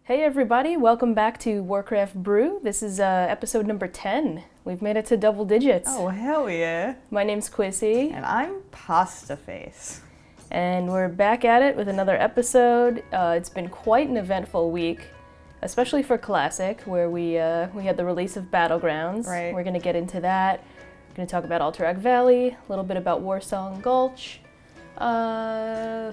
Hey everybody, welcome back to Warcraft Brew. This is episode number 10. We've made it to double digits. Oh, hell yeah. My name's Quissy. And I'm Pasta Face. And we're back at it with another episode. It's been quite an eventful week, especially for Classic, where we had the release of Battlegrounds. Right. We're going to get into that. We're going to talk about Alterac Valley, a little bit about Warsong Gulch.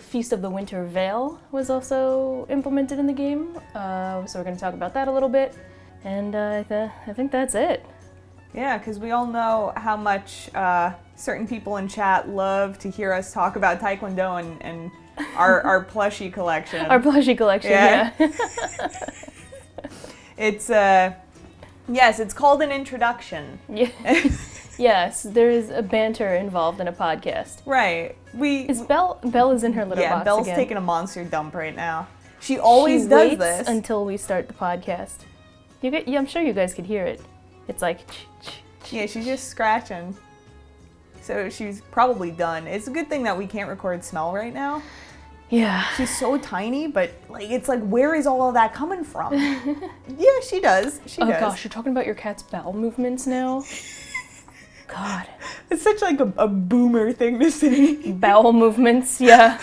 Feast of the Winter Veil was also implemented in the game, so we're going to talk about that a little bit, and I think that's it. Yeah, because we all know how much certain people in chat love to hear us talk about Taekwondo and our plushie collection. Our plushie collection, yeah. It's, yes, it's called an introduction. Yeah. Yes, there is a banter involved in a podcast. Right. Belle is in her little box Yeah, Belle's again. taking a monster dump right now. She always does this. Until we start the podcast. I'm sure you guys could hear it. It's like... Yeah, she's just scratching. So she's probably done. It's a good thing that we can't record smell right now. Yeah. She's so tiny, but it's like, where is all of that coming from? Yeah, she does. She does. Oh gosh, you're talking about your cat's bowel movements now? God. It's such like a boomer thing to say. Bowel movements, yeah.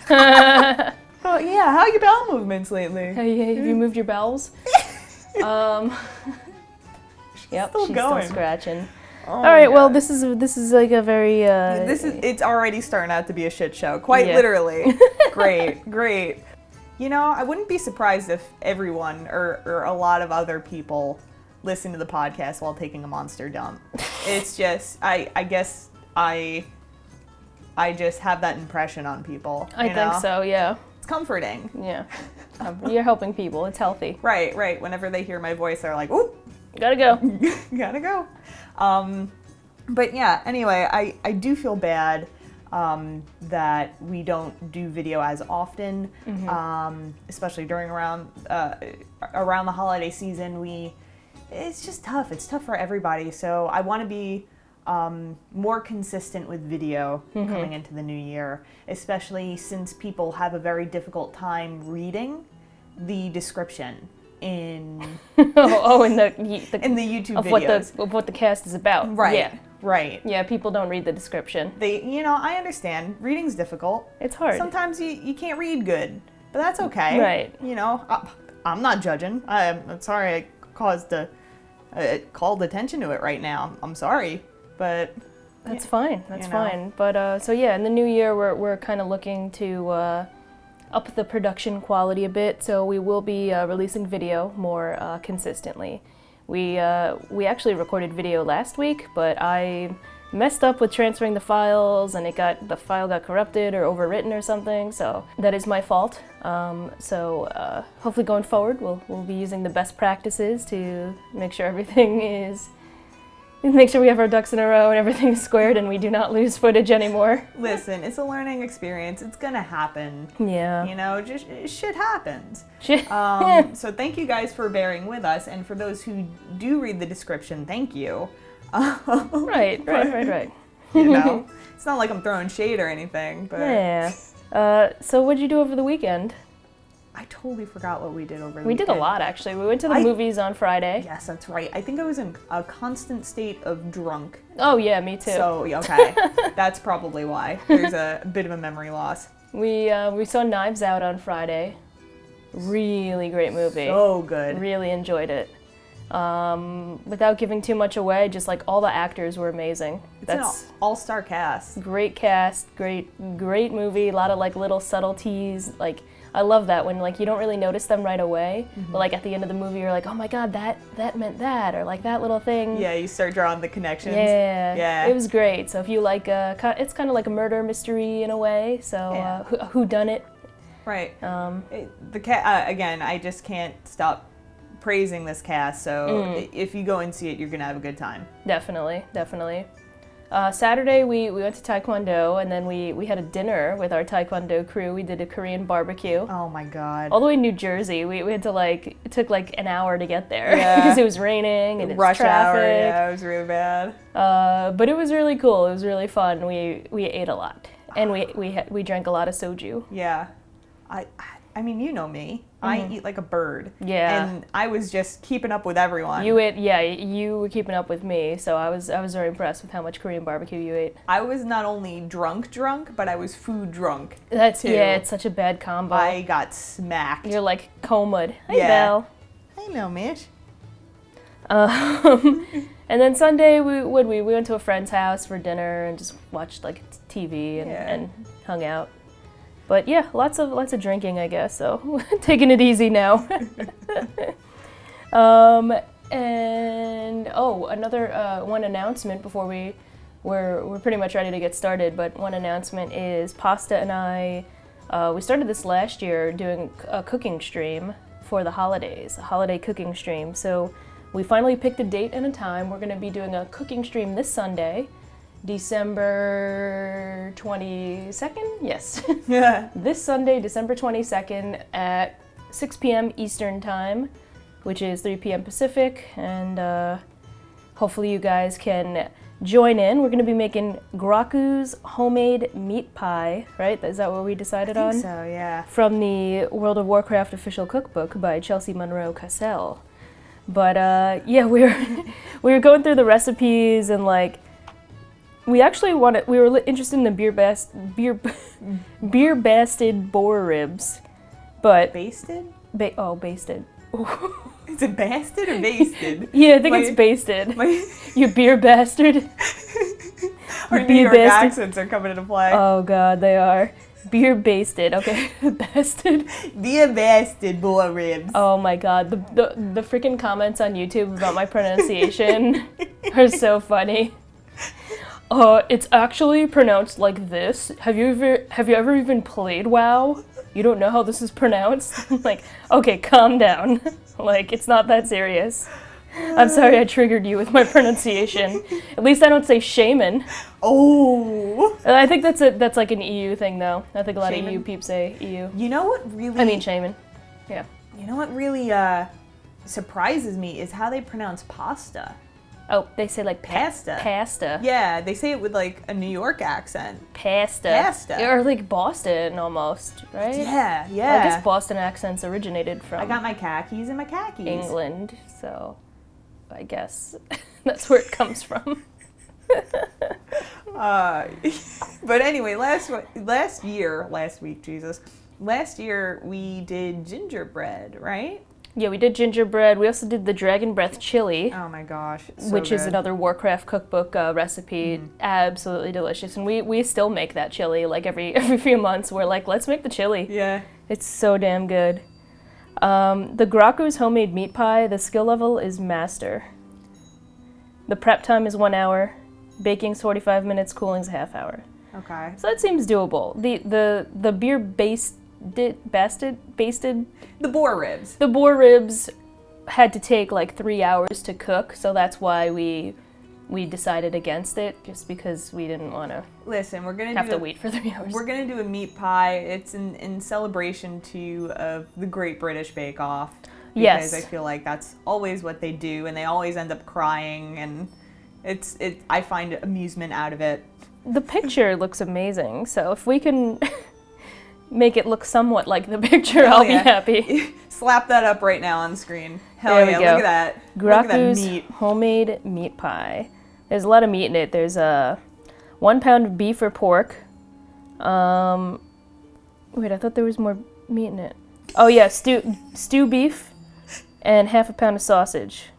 Oh yeah, how are your bowel movements lately? Hey, have you moved your bowels? Yep, still she's going. still scratching. Oh, all right, God. well, this is like a very It's already starting out to be a shit show, quite Yeah. literally. Great. You know, I wouldn't be surprised if everyone or a lot of other people listen to the podcast while taking a monster dump. It's just, I guess I just have that impression on people. I think so, yeah. It's comforting. Yeah. You're helping people. It's healthy. Right. Whenever they hear my voice, they're like, "Ooh, Gotta go. gotta go." But yeah, anyway, I do feel bad that we don't do video as often, especially during around the holiday season. It's just tough. It's tough for everybody. So I want to be more consistent with video coming into the new year, especially since people have a very difficult time reading the description in in the YouTube of videos. what the cast is about. Right. Yeah. Right. Yeah, people don't read the description. I understand. Reading's difficult. It's hard. Sometimes you can't read good, but that's okay. Right. I'm not judging. I'm sorry I called attention to it right now. I'm sorry, but That's fine. That's fine. But so yeah, in the new year, we're kind of looking to up the production quality a bit. So we will be releasing video more consistently. We actually recorded video last week, but I messed up with transferring the files, and the file got corrupted or overwritten or something. So that is my fault. So hopefully going forward, we'll be using the best practices to make sure make sure we have our ducks in a row and everything is squared and we do not lose footage anymore. listen, it's a learning experience. It's gonna happen. Yeah. Just shit happens. Shit. So thank you guys for bearing with us, and for those who do read the description, thank you. Right. It's not like I'm throwing shade or anything, but Yeah. So what'd you do over the weekend? I totally forgot what we did over the We weekend. did a lot, actually. We went to the movies on Friday. Yes, that's right. I think I was in a constant state of drunk. Oh, yeah, me too. So, okay. That's probably why. There's a bit of a memory loss. We saw Knives Out on Friday. Really great movie. So good. Really enjoyed it. Without giving too much away, just like all the actors were amazing. That's an all-star cast. Great cast, great movie, a lot of like little subtleties. Like I love that when like you don't really notice them right away, but like at the end of the movie you're like, oh my god, that meant that, or like that little thing. Yeah, you start drawing the connections. Yeah. It was great. So if you like, it's kind of like a murder mystery in a way. So who done it? Right. Again, I just can't stop praising this cast. So if you go and see it, you're gonna have a good time. Definitely. Saturday we went to Taekwondo, and then we had a dinner with our Taekwondo crew. We did a Korean barbecue. Oh my god. All the way in New Jersey. We had to it took like an hour to get there because it was raining and it's rush traffic. hour. Yeah, it was really bad. But it was really cool. It was really fun. We ate a lot, and we drank a lot of soju. Yeah. I mean, you know me. I eat like a bird. Yeah. And I was just keeping up with everyone. You were keeping up with me, so I was very impressed with how much Korean barbecue you ate. I was not only drunk, but I was food drunk. Too. Yeah, it's such a bad combo. I got smacked. You're like comaed. Hey, Belle. I know, Mish. And then Sunday we went to a friend's house for dinner and just watched like TV and hung out. But yeah, lots of drinking, I guess. So taking it easy now. And another one announcement before we're pretty much ready to get started. But one announcement is Pasta and I we started this last year doing a cooking stream for the holidays, a holiday cooking stream. So we finally picked a date and a time. We're going to be doing a cooking stream this Sunday, December 22nd? Yes. Yeah. This Sunday, December 22nd at 6 p.m. Eastern Time, which is 3 p.m. Pacific, and hopefully you guys can join in. We're going to be making Graku's homemade meat pie, right? Is that what we decided on? I think so, yeah. From the World of Warcraft official cookbook by Chelsea Monroe Cassell. But yeah, we were going through the recipes and like we were interested in the beer basted boar ribs, but basted. Basted. Is it basted or basted? Yeah, I think it's basted. You beer bastard. Our New York accents are coming into play. Oh God, they are. Beer basted, okay. Basted. Beer basted boar ribs. Oh my God, the freaking comments on YouTube about my pronunciation are so funny. It's actually pronounced like this. Have you ever even played WoW? You don't know how this is pronounced? Like, okay, calm down. Like, it's not that serious. I'm sorry I triggered you with my pronunciation. At least I don't say shaman. Oh. I think that's like an EU thing, though. I think a lot Shaman? of EU peeps say EU. You know what really... I mean shaman. Yeah. You know what really surprises me is how they pronounce pasta. Oh, they say like pasta. Pasta. Yeah, they say it with like a New York accent. Pasta. Pasta. Or like Boston almost, right? Yeah, yeah. Well, I guess Boston accents originated from... I got my khakis and my khakis. England, so I guess that's where it comes from. But anyway, last year we did gingerbread, right? Yeah, we did gingerbread. We also did the dragon breath chili. Oh my gosh, so which is good. another Warcraft cookbook recipe. Absolutely delicious. And we still make that chili like every few months. We're like, let's make the chili. Yeah. It's so damn good. The Graku's homemade meat pie, the skill level is master. The prep time is 1 hour. Baking's 45 minutes, cooling's a half hour. Okay. So that seems doable. The beer basted the boar ribs. The boar ribs had to take like 3 hours to cook, so that's why we decided against it, just because we didn't want to. Listen, we're gonna have to wait for 3 hours. We're gonna do a meat pie. It's in celebration of the Great British Bake Off. Because I feel like that's always what they do, and they always end up crying, and I find amusement out of it. The picture looks amazing, so if we can make it look somewhat like the picture, I'll be happy. Slap that up right now on screen. Hell there we go. Look at that. Graku's homemade meat pie. There's a lot of meat in it. There's 1 pound of beef or pork. Wait, I thought there was more meat in it. Oh yeah, stew beef and half a pound of sausage.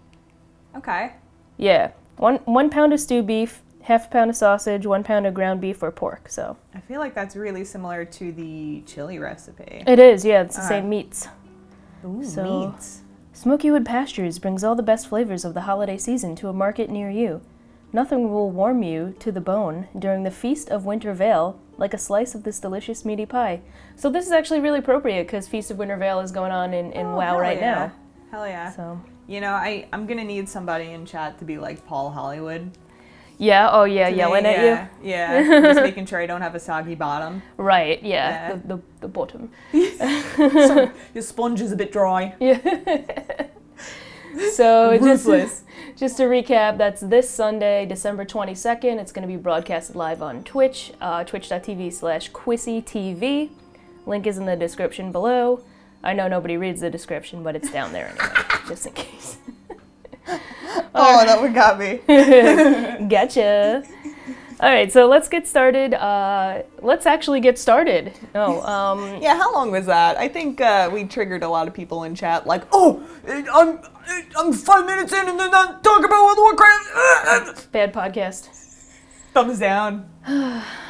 Okay. Yeah, one pound of stew beef, half a pound of sausage, 1 pound of ground beef or pork. So I feel like that's really similar to the chili recipe. It is, yeah. It's the same meats. Ooh, so, meats. Smokywood Pastures brings all the best flavors of the holiday season to a market near you. Nothing will warm you to the bone during the Feast of Winter Veil like a slice of this delicious meaty pie. So this is actually really appropriate because Feast of Winter Veil is going on in WoW right now. Hell yeah. So. You know, I'm going to need somebody in chat to be like Paul Hollywood. Yeah, oh yeah, yelling at you? Yeah, just making sure I don't have a soggy bottom. Right, yeah. The bottom. So your sponge is a bit dry. Yeah. So ruthless. Just to recap, that's this Sunday, December 22nd. It's going to be broadcasted live on Twitch, twitch.tv/QuissyTV. Link is in the description below. I know nobody reads the description, but it's down there anyway, just in case. Oh, that one got me. Gotcha. All right, so let's get started. Let's actually get started. Yeah, how long was that? I think we triggered a lot of people in chat, like, oh, I'm 5 minutes in and then I'm talking about World of Warcraft. Bad podcast. Thumbs down.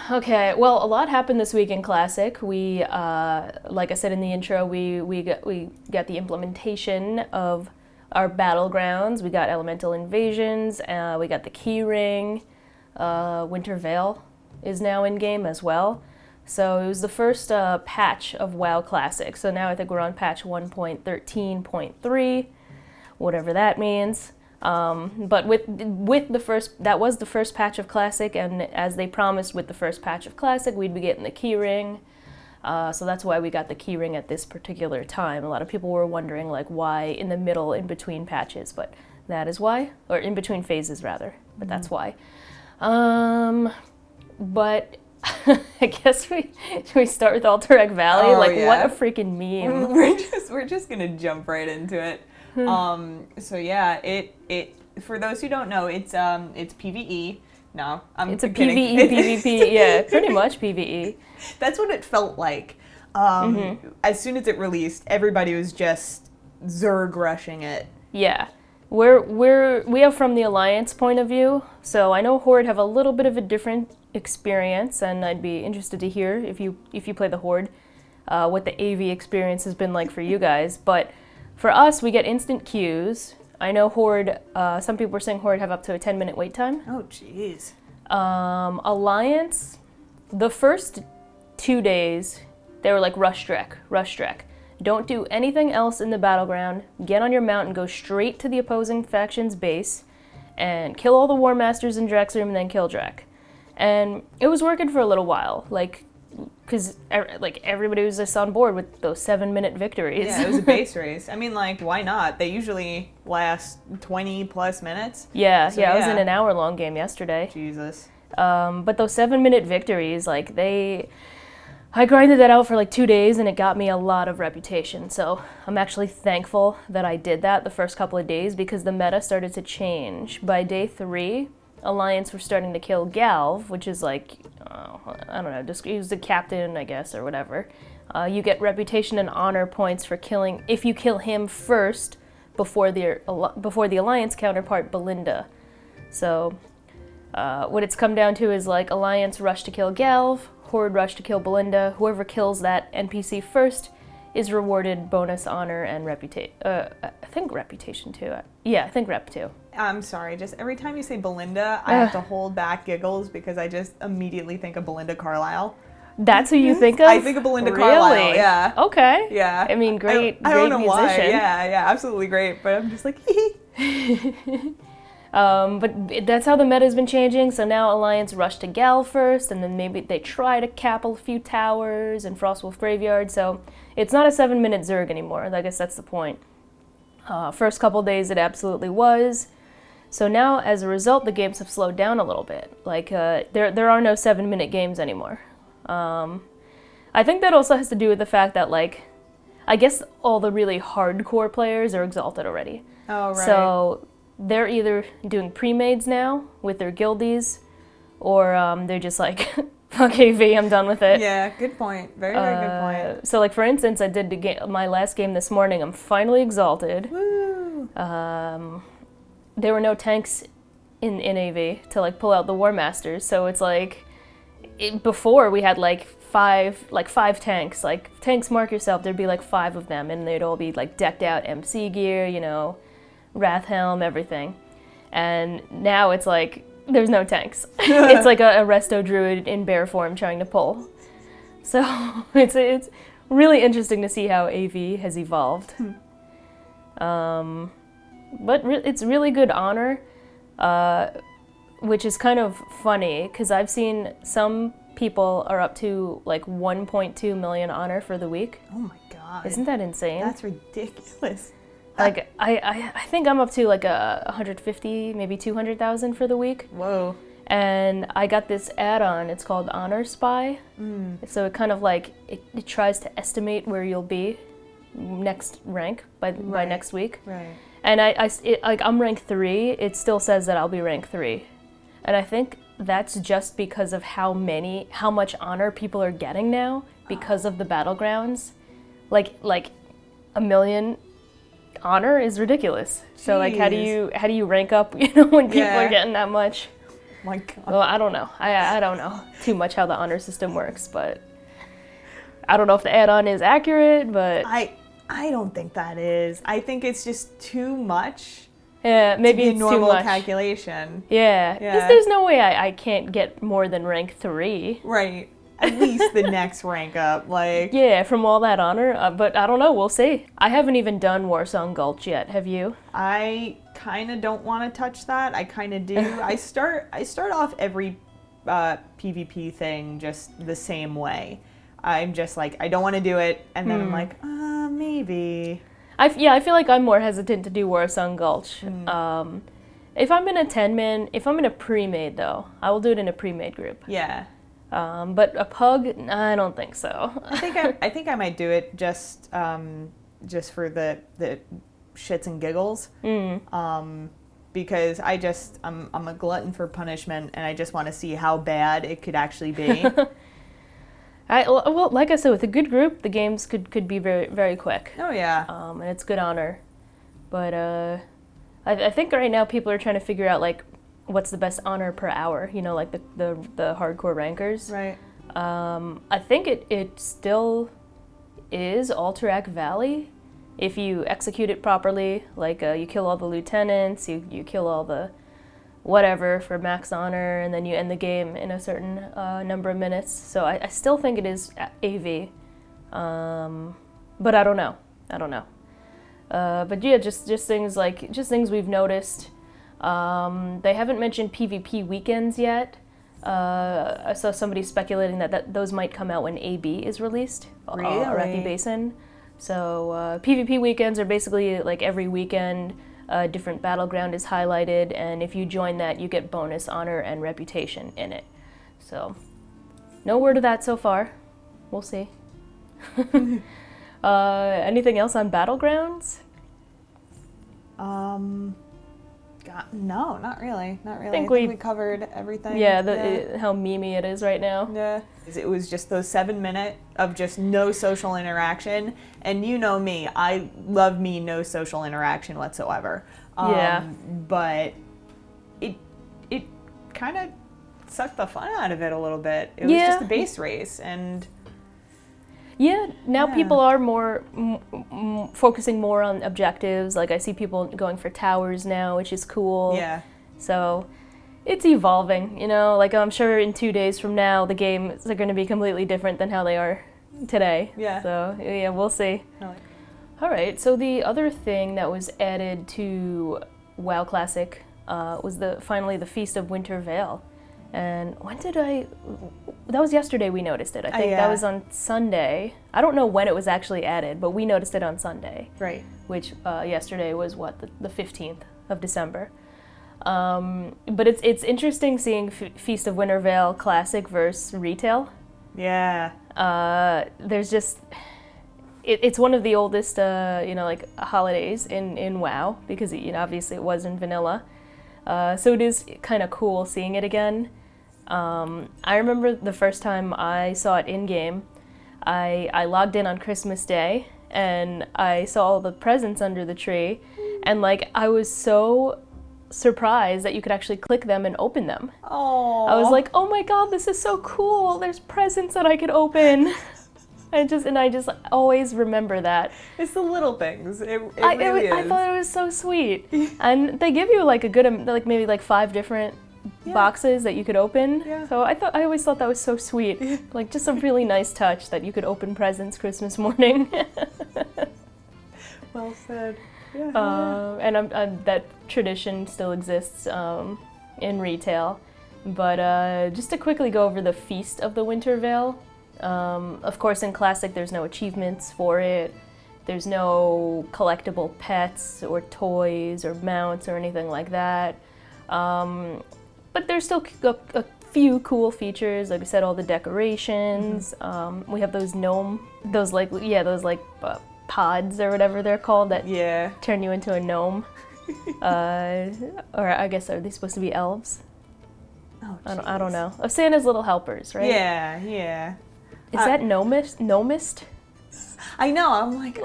Okay, well, a lot happened this week in Classic. We, like I said in the intro, we got the implementation of our Battlegrounds. We got Elemental Invasions. We got the Key Ring. Winter Veil is now in game as well. So it was the first patch of WoW Classic. So now I think we're on patch 1.13.3, whatever that means. But with the first, that was the first patch of Classic, and as they promised with the first patch of Classic, we'd be getting the key ring. So that's why we got the key ring at this particular time. A lot of people were wondering like why in the middle, in between patches, but that is why, or in between phases rather, but that's why. But I guess we start with Alterac Valley. What a freaking meme. We're just gonna jump right into it. So yeah, it for those who don't know, it's PvE. No, it's a kidding. PvE, PvP. Yeah, pretty much PvE. That's what it felt like. As soon as it released, everybody was just Zerg rushing it. Yeah. We have from the Alliance point of view, so I know Horde have a little bit of a different experience, and I'd be interested to hear if you play the Horde, what the AV experience has been like for you guys. But for us, we get instant queues. I know Horde, some people were saying Horde have up to a 10-minute wait time. Oh, jeez. Alliance, the first 2 days, they were like rush trek. Don't do anything else in the battleground. Get on your mount and go straight to the opposing faction's base and kill all the War Masters in Drexroom and then kill Drek. And it was working for a little while, because everybody was just on board with those 7-minute victories. Yeah, it was a base race. I mean, why not? They usually last 20 plus minutes. Yeah, I was in an hour-long game yesterday. Jesus. But those 7-minute victories, I grinded that out for 2 days, and it got me a lot of reputation. So I'm actually thankful that I did that the first couple of days because the meta started to change. By day 3, Alliance were starting to kill Galv, which is I don't know, just he was the captain, I guess, or whatever. You get reputation and honor points for killing, if you kill him first before the Alliance counterpart, Belinda. So what it's come down to is Alliance rush to kill Galv, Horde rush to kill Belinda. Whoever kills that NPC first is rewarded bonus honor and reputation. I think reputation too. Yeah, I think rep too. I'm sorry, just every time you say Belinda, I have to hold back giggles because I just immediately think of Belinda Carlisle. That's who you think of? I think of Belinda really? Carlisle, yeah. Okay. Yeah. I mean, great I don't know musician. why. Yeah, absolutely great. But I'm just like, But that's how the meta's been changing, so now Alliance rush to Gal first, and then maybe they try to cap a few towers and Frostwolf Graveyard, so it's not a 7-minute Zerg anymore. I guess that's the point. First couple days it absolutely was. So now, as a result, the games have slowed down a little bit. There are no 7-minute games anymore. I think that also has to do with the fact that, I guess all the really hardcore players are exalted already. Oh, right. So they're either doing pre-mades now with their guildies, or they're just like, fuck AV, I'm done with it. Yeah, good point. Very, very good point. So, for instance, I did my last game this morning. I'm finally exalted. Woo! There were no tanks in AV to pull out the War Masters, so it's before we had five tanks. Tanks, mark yourself, there'd be 5 of them, and they'd all be decked out MC gear, Wrath Helm, everything. And now it's there's no tanks. It's a resto druid in bear form trying to pull. So it's really interesting to see how AV has evolved. But it's really good honor, which is kind of funny because I've seen some people are up to 1.2 million honor for the week. Oh my god. Isn't that insane? That's ridiculous. I think I'm up to 150, maybe 200,000 for the week. Whoa. And I got this add-on, it's called Honor Spy. So it kind of it tries to estimate where you'll be next rank by next week. Right. And I'm rank 3. It still says that I'll be rank 3, and I think that's just because of how much honor people are getting now because of the Battlegrounds. Like 1 million honor is ridiculous. So like, how do you rank up? You know, when people are getting that much. My God. Well, I don't know. I don't know too much how the honor system works, but I don't know if the add-on is accurate. But I don't think that is. I think it's just too much. Yeah, maybe to be it's a normal too much. calculation. Yeah, there's no way I can't get more than rank 3. Right. At least the next rank up, like. Yeah, from all that honor, but I don't know, we'll see. I haven't even done Warsong Gulch yet, have you? I kind of don't want to touch that. I kind of do. I start off every PvP thing just the same way. I'm just like, I don't want to do it, and then I'm like, maybe. I feel like I'm more hesitant to do Warsong Gulch. If I'm in a 10-man, if I'm in a pre-made though, I will do it in a pre-made group. Yeah. But a pug, I don't think so. I think I might do it just for the shits and giggles. Because I'm a glutton for punishment, and I just want to see how bad it could actually be. Well, like I said, with a good group, the games could be very, very quick. Oh yeah. And it's good honor, but I think right now people are trying to figure out like what's the best honor per hour. You know, like the hardcore rankers. Right. I think it still is Alterac Valley, if you execute it properly. Like you kill all the lieutenants, you kill all the whatever for max honor, and then you end the game in a certain number of minutes. So I still think it is AV, but I don't know. But yeah, just things we've noticed. They haven't mentioned PvP weekends yet. I saw somebody speculating that those might come out when AB is released. Really? Arathi Basin. So PvP weekends are basically like every weekend. A different battleground is highlighted, and if you join that, you get bonus honor and reputation in it. So, no word of that so far. We'll see. Anything else on Battlegrounds? No, not really. I think we covered everything. Yeah, how memey it is right now. Yeah. It was just those 7 minutes of just no social interaction, and you know me, I love me no social interaction whatsoever. But it kind of sucked the fun out of it a little bit. It was just a base race, and now people are more focusing more on objectives. Like I see people going for towers now, which is cool. Yeah. So it's evolving, you know. Like I'm sure in 2 days from now, the games are going to be completely different than how they are today. Yeah. So yeah, we'll see. All right. So the other thing that was added to WoW Classic was finally the Feast of Winter Veil. And that was yesterday we noticed it. I think that was on Sunday. I don't know when it was actually added, but we noticed it on Sunday. Right. Which yesterday was the 15th of December. But it's interesting seeing Feast of Winter Veil Classic versus Retail. Yeah. There's just, it's one of the oldest, like holidays in WoW, because obviously it was in vanilla. So it is kind of cool seeing it again. I remember the first time I saw it in-game, I logged in on Christmas Day, and I saw all the presents under the tree, and like I was so surprised that you could actually click them and open them. Oh. I was like, oh my god, this is so cool, there's presents that I could open. I just always remember that. It's the little things. It really is. I thought it was so sweet. And they give you like a good, like maybe like 5 different boxes that you could open. Yeah. So I always thought that was so sweet. Like just a really nice touch that you could open presents Christmas morning. Well said. Yeah. And that tradition still exists in retail. But just to quickly go over the Feast of the Winter Veil. Of course, in Classic, there's no achievements for it. There's no collectible pets or toys or mounts or anything like that. But there's still a few cool features. Like I said, all the decorations. We have those pods or whatever they're called that Yeah. turn you into a gnome. Or I guess, are they supposed to be elves? Oh, I don't know. Oh, Santa's little helpers, right? Yeah. Is that gnomist? I know. I'm like,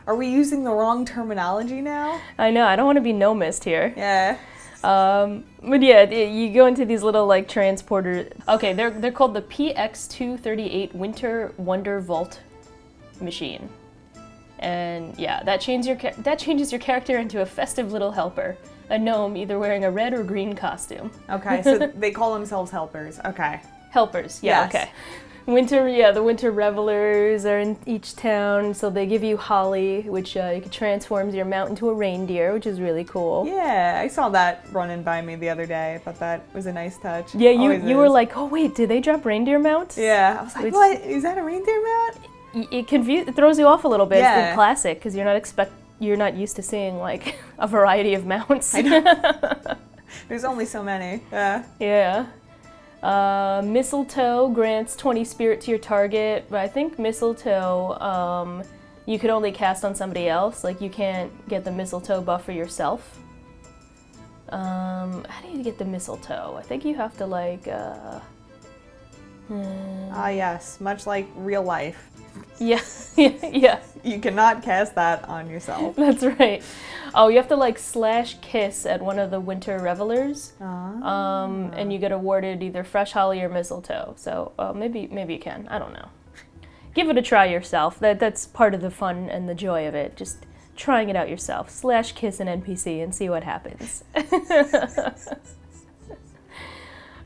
are we using the wrong terminology now? I know. I don't want to be gnomist here. Yeah. But yeah, you go into these little like transporter. Okay, they're called the PX238 Winter Wonder Vault machine, and yeah, that changes your character into a festive little helper, a gnome either wearing a red or green costume. Okay, so they call themselves helpers. Okay. Helpers, yeah, Yes. okay. The winter revelers are in each town, so they give you holly, which you can transform your mount into a reindeer, which is really cool. Yeah, I saw that running by me the other day. I thought that was a nice touch. Yeah, Always you were is. like, oh wait, did they drop reindeer mounts? Yeah, I was like, what? Is that a reindeer mount? It throws you off a little bit. Yeah. It's classic because you're not used to seeing like a variety of mounts. I know. There's only so many. Yeah. Yeah. Mistletoe grants 20 spirit to your target, but I think mistletoe you could only cast on somebody else. Like you can't get the mistletoe buff for yourself. How do you get the mistletoe? I think you have to like. Yes, much like real life. Yeah. You cannot cast that on yourself. That's right. Oh, you have to like slash kiss at one of the winter revelers, and you get awarded either fresh holly or mistletoe. So maybe you can. I don't know. Give it a try yourself. That's part of the fun and the joy of it. Just trying it out yourself. Slash kiss an NPC and see what happens.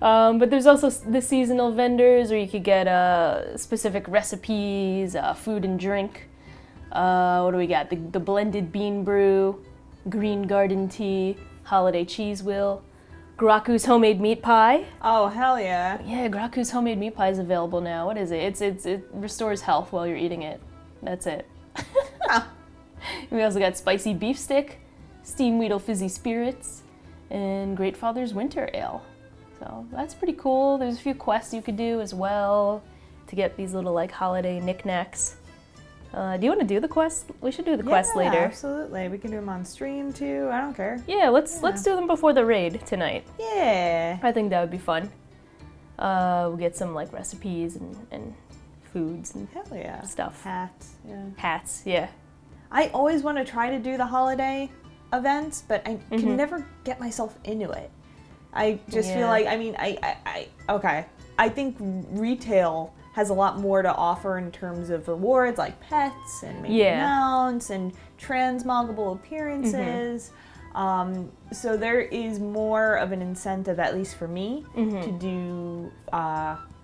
But there's also the seasonal vendors where you could get specific recipes, food and drink. What do we got? The blended bean brew, green garden tea, holiday cheese wheel, Graku's homemade meat pie. Oh, hell yeah. Yeah, Graku's homemade meat pie is available now. What is it? It restores health while you're eating it. That's it. We also got spicy beef stick, steam Weedle fizzy spirits, and Great Father's winter ale. So that's pretty cool. There's a few quests you could do as well to get these little like holiday knickknacks. Do you want to do the quest? We should do the quest later. Absolutely. We can do them on stream too. I don't care. Yeah, let's do them before the raid tonight. Yeah. I think that would be fun. We'll get some like recipes and foods and Hell yeah. stuff. Hats. Yeah. Hats, yeah. I always want to try to do the holiday events, but I can never get myself into it. I just feel like, I think retail has a lot more to offer in terms of rewards, like pets and maybe mounts and transmoggable appearances. So there is more of an incentive, at least for me, to do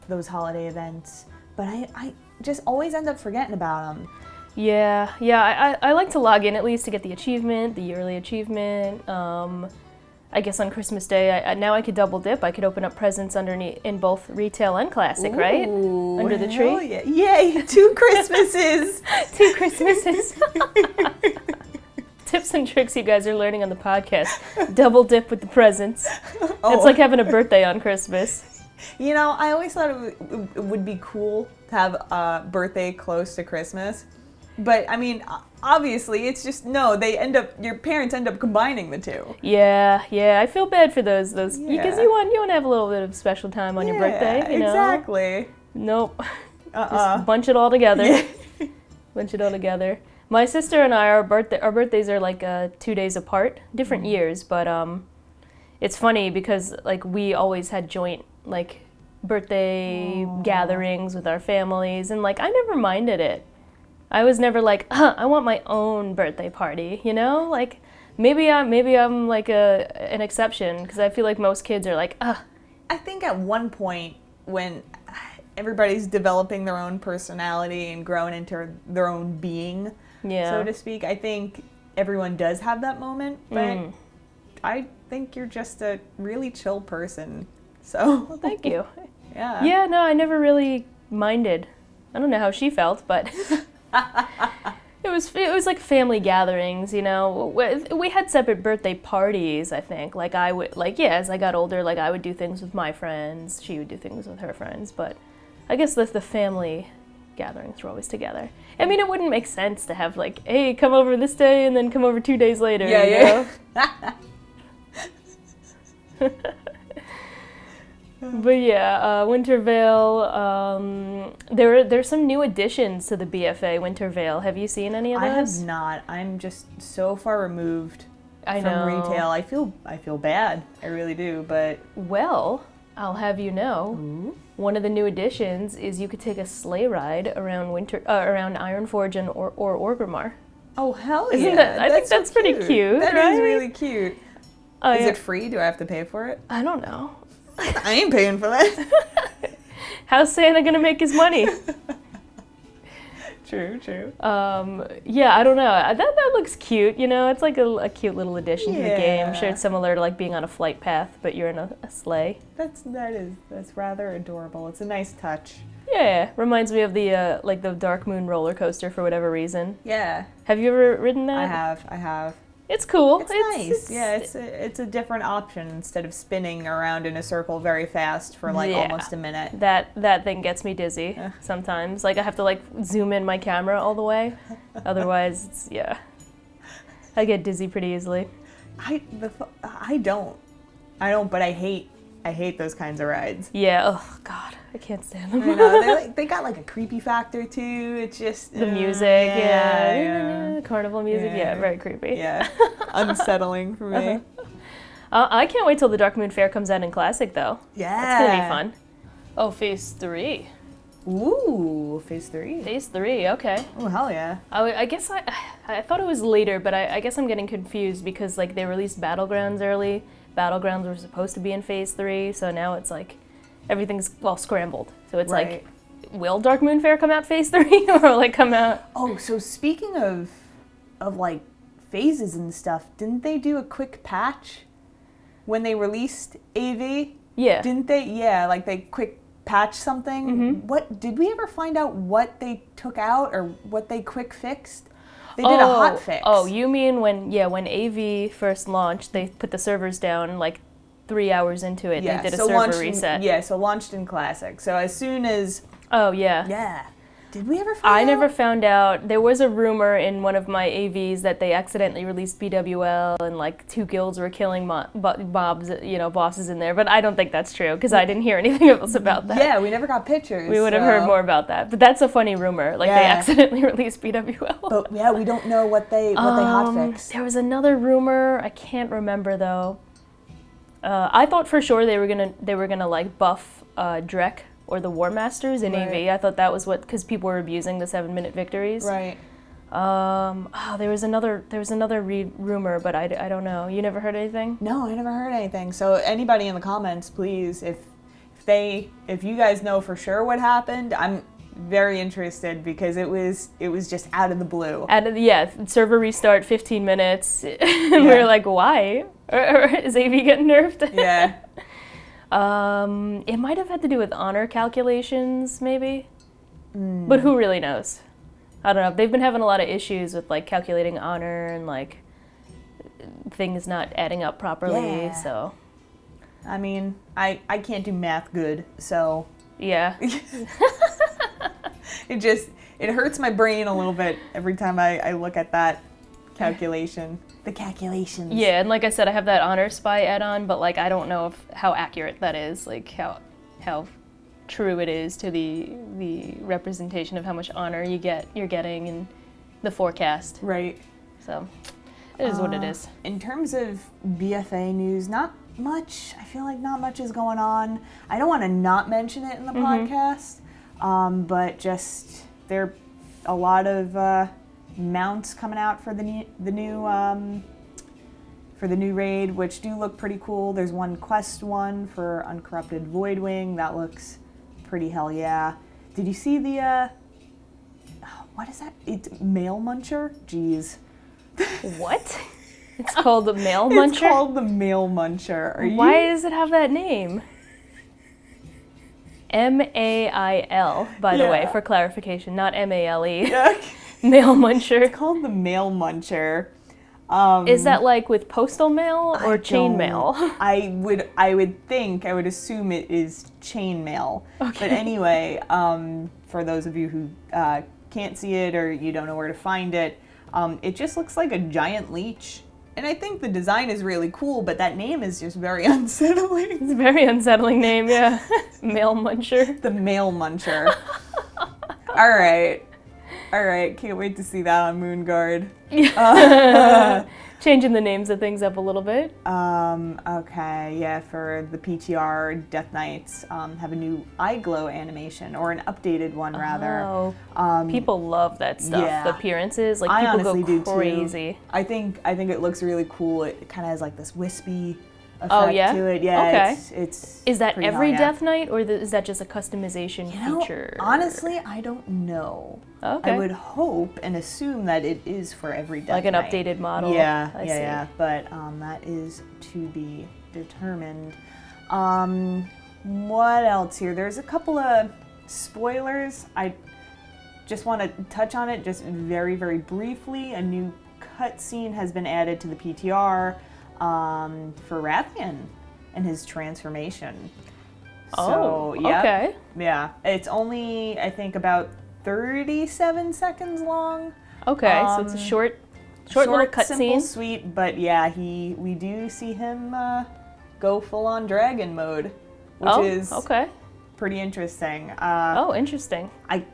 those holiday events. But I just always end up forgetting about them. Yeah, I like to log in at least to get the achievement, the yearly achievement. I guess on Christmas Day, now I could double dip. I could open up presents underneath in both retail and classic, right? Under the tree. Yeah. Yay! 2 Christmases. 2 Christmases. Tips and tricks you guys are learning on the podcast. Double dip with the presents. It's like having a birthday on Christmas. You know, I always thought it would be cool to have a birthday close to Christmas. But, I mean, obviously, it's just, your parents end up combining the two. Yeah, I feel bad for those because you want to have a little bit of special time on your birthday, you know? Exactly. Nope. Just bunch it all together. Bunch it all together. My sister and I, our birthdays are like 2 days apart, different years, but it's funny because like we always had joint like birthday gatherings with our families, and like I never minded it. I was never like, I want my own birthday party, you know? Like, maybe I'm like an exception, because I feel like most kids are like, I think at one point when everybody's developing their own personality and growing into their own being, so to speak, I think everyone does have that moment, but I think you're just a really chill person, so. Well, thank you. Yeah. Yeah, no, I never really minded. I don't know how she felt, but... It was like family gatherings, you know. We had separate birthday parties, I think. Like I would, as I got older, like I would do things with my friends. She would do things with her friends. But I guess the family gatherings were always together. I mean, it wouldn't make sense to have like, hey, come over this day and then come over 2 days later. Yeah. But yeah, Winter Veil. There's some new additions to the BfA Winter Veil. Have you seen any of those? I have not. I'm just so far removed from know. retail. I feel bad. I really do. But well, I'll have you know, one of the new additions is you could take a sleigh ride around around Ironforge and or Orgrimmar. oh hell yeah! Isn't that? I think that's so pretty cute. That right? is really cute. Oh, Is yeah. it free? Do I have to pay for it? I don't know. I ain't paying for that. How's Santa gonna make his money? True. Yeah, I don't know. That looks cute. You know, it's like a cute little addition to the game. I'm sure Yeah. it's similar to like being on a flight path, but you're in a sleigh. That's rather adorable. It's a nice touch. Yeah, reminds me of the like the Dark Moon roller coaster for whatever reason. Yeah, Have you ever ridden that? I have. It's cool. It's nice. Yeah, it's a different option instead of spinning around in a circle very fast for like Yeah. almost a minute. That thing gets me dizzy sometimes. Like I have to like zoom in my camera all the way. Otherwise, I get dizzy pretty easily. I don't, but I hate those kinds of rides. Yeah. Oh God, I can't stand them. I know they got like a creepy factor too. It's just The music, yeah. carnival music, Yeah. very creepy. Yeah, unsettling for me. I can't wait till the Dark Moon Fair comes out in Classic though. Yeah, It's gonna be fun. Oh, Phase 3. Ooh, Phase 3. Phase 3, okay. Oh hell yeah. I guess I thought it was later, but I guess I'm getting confused because like they released Battlegrounds early. Battlegrounds were supposed to be in Phase 3, so now it's like everything's scrambled. So it's Right. like, will Dark Moon Fair come out Phase 3 or will it come out? Oh, so speaking of like phases and stuff, didn't they do a quick patch when they released AV? Yeah. Didn't they? Yeah, like they quick patch something. Mm-hmm. What did we ever find out what they took out or what they quick fixed? They did a hot fix. Oh, you mean when AV first launched, they put the servers down like 3 hours into it. Yeah, They did a so server launched reset. so launched in Classic. So as soon as Oh, yeah. yeah, did we ever find out? I never found out. There was a rumor in one of my AVs that they accidentally released BWL and like 2 guilds were killing mobs, bosses in there. But I don't think that's true because I didn't hear anything else about that. Yeah, we never got pictures. We would have heard more about that. But that's a funny rumor. Like they Yeah. accidentally released BWL. But yeah, we don't know what they hot fixed. There was another rumor. I can't remember though. I thought for sure they were gonna like buff Drek or the War Masters in Right. AV. I thought that was because people were abusing the 7-minute victories. Right. There was another rumor, but I don't know. You never heard anything? No, I never heard anything. So anybody in the comments, please, if you guys know for sure what happened, I'm very interested because it was just out of the blue. Server restart 15 minutes. And we were like, why? Or is AV getting nerfed? Yeah. It might have had to do with honor calculations, maybe. But who really knows? I don't know. They've been having a lot of issues with like calculating honor and like things not adding up properly. Yeah. So I mean, I can't do math good, so yeah. it hurts my brain a little bit every time I look at that calculation. The calculations. Yeah, and like I said, I have that honor spy add-on, but like I don't know how accurate that is, like how true it is to the representation of how much honor you're getting in the forecast. Right. So it is what it is. In terms of BfA news, not much. I feel like not much is going on. I don't want to not mention it in the podcast, but just there are a lot of mounts coming out for the new raid, which do look pretty cool. There's one quest one for Uncorrupted Voidwing that looks pretty hell yeah. Did you see the what is that? It's Mail Muncher? Jeez. What? It's called the Mail Muncher? It's called the Mail Muncher. Why does it have that name? M-A-I-L, by the way, for clarification, not M-A-L-E. Yeah. Mail Muncher. It's called the Mail Muncher. Is that like with postal mail or chain mail? I would assume it is chain mail. Okay. But anyway, for those of you who can't see it or you don't know where to find it, it just looks like a giant leech. And I think the design is really cool, but that name is just very unsettling. It's a very unsettling name, yeah. Male Muncher. The Male Muncher. All right. Can't wait to see that on Moonguard. Changing the names of things up a little bit. Okay, yeah, for the PTR, Death Knights have a new eye glow animation, or an updated one rather. Oh, people love that stuff. Yeah. The appearances, like I people honestly go do crazy. too. I think it looks really cool. It kind of has like this wispy effect Oh, yeah? to it. Yeah, Okay. it's Is that pretty every hell yeah. Death Knight, or is that just a customization feature? Honestly, I don't know. Okay. I would hope and assume that it is for every Death like an Knight. updated model. Yeah, I see. yeah. But that is to be determined. What else here? There's a couple of spoilers. I just want to touch on it just very, very briefly. A new cutscene has been added to the PTR for Rathian and his transformation. Oh, yep. okay. Yeah, it's only, I think, about 37 seconds long. Okay, so it's a short little simple, cutscene. sweet, but yeah, we do see him go full-on dragon mode, which is okay. pretty interesting. Interesting. I